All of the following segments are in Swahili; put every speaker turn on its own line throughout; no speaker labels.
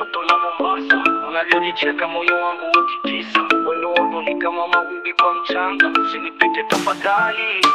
toto la Mombasa, unavyonicheka moyo wangu ukitisa. Wendo wako ni kama mawimbi kwa mchanga, usinipite tafadhali.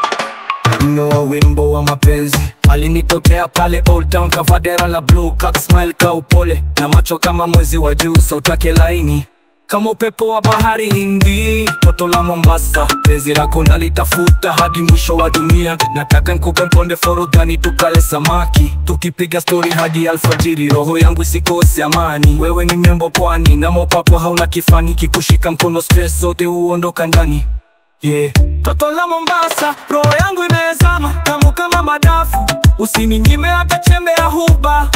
Wa wimbo wa mapenzi alinitokea pale Old Town, kavadera la blue, kak smile ka upole, na macho kama mwezi wa juu, sauti yake laini kama upepo wa bahari Hindi. Toto la Mombasa, penzi lako nalitafuta hadi mwisho wa dunia. Nataka nikupe mponde forodhani, tukale samaki, tukipiga story hadi alfajiri, roho yangu isikose amani. Wewe ni mrembo pwani, na mopako hauna kifani, kikushika mkono stress zote huondoka ndani. Yeah. Toto la Mombasa, roho yangu imezama, tamu kama madafu, usininyime hata chembe ya huba.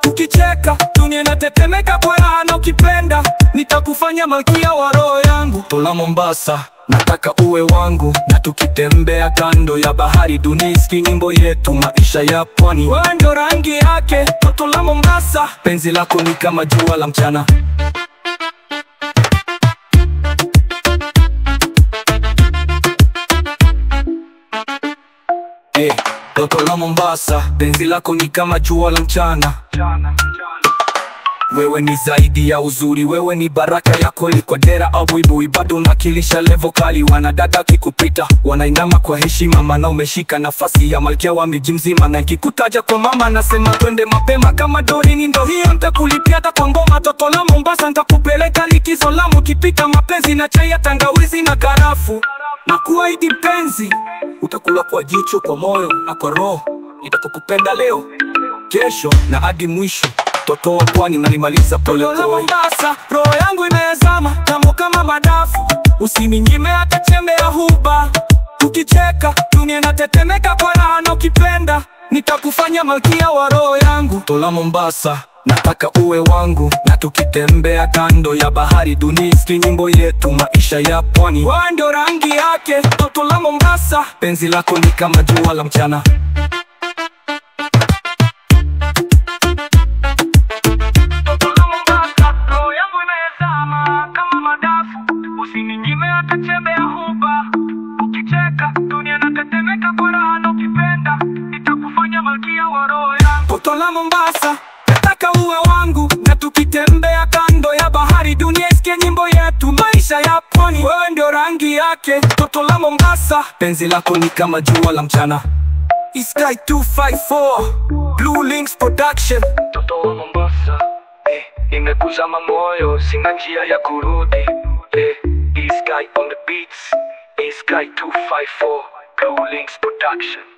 Ukicheka dunia inatetemeka kwa raha, na ukipenda nitakufanya malkia wa roho yangu. Toto la Mombasa, nataka uwe wangu, na tukitembea kando ya bahari, dunia isikie nyimbo yetu, maisha ya pwani. Wewe ndio rangi yake, toto la Mombasa, penzi lako ni kama jua la mchana. Toto la Mombasa, penzi lako ni kama jua la mchana. Wewe ni zaidi ya uzuri, wewe ni baraka ya kweli. Kwa dera au buibui bado unakilisha level kali. Wanadada kikupita wanainama kwa heshima, maana umeshika nafasi ya malkia wa miji mzima. Na nikikutaja kwa mama nasema twende mapema, kama Dorini ndo hiyo nitakulipia hata kwa ngoma. Toto la Mombasa, nitakupeleka likizo Lamu, kipika mapenzi na chai ya tangawizi na karafu. Na kuahidi mpenzi, utakula kwa jicho, kwa moyo na kwa roho. Nitakupenda leo, kesho na hadi mwisho. Toto wa pwani nalimaliza pole pole. Toto la Mombasa, roho yangu imezama, tamu kama madafu, usininyime hata chembe ya huba. Ukicheka dunia inatetemeka kwa raha, na ukipenda nitakufanya malkia wa roho yangu. Toto la Mombasa, nataka uwe wangu, na tukitembea kando ya bahari, dunia isikie nyimbo yetu, maisha ya pwani. Wewe ndio rangi yake, toto la Mombasa, penzi lako ni kama jua la mchana.
Usininyime hata chembe ya huba. Ukicheka dunia inatetemeka kwa raha, na ukipenda nitakufanya malkia wa roho yangu.
Toto la Mombasa, nataka uwe wangu, na tukitembea kando ya bahari, dunia isikie nyimbo yetu, maisha ya pwani. Wewe ndio rangi yake, toto la Mombasa, penzi lako ni kama jua la mchana. Sky 254 Blue Links Production.
Toto wa Mombasa, imekuzama moyo, sina njia ya kurudi. Sky on the beats, Sky 254 Blue Links Production.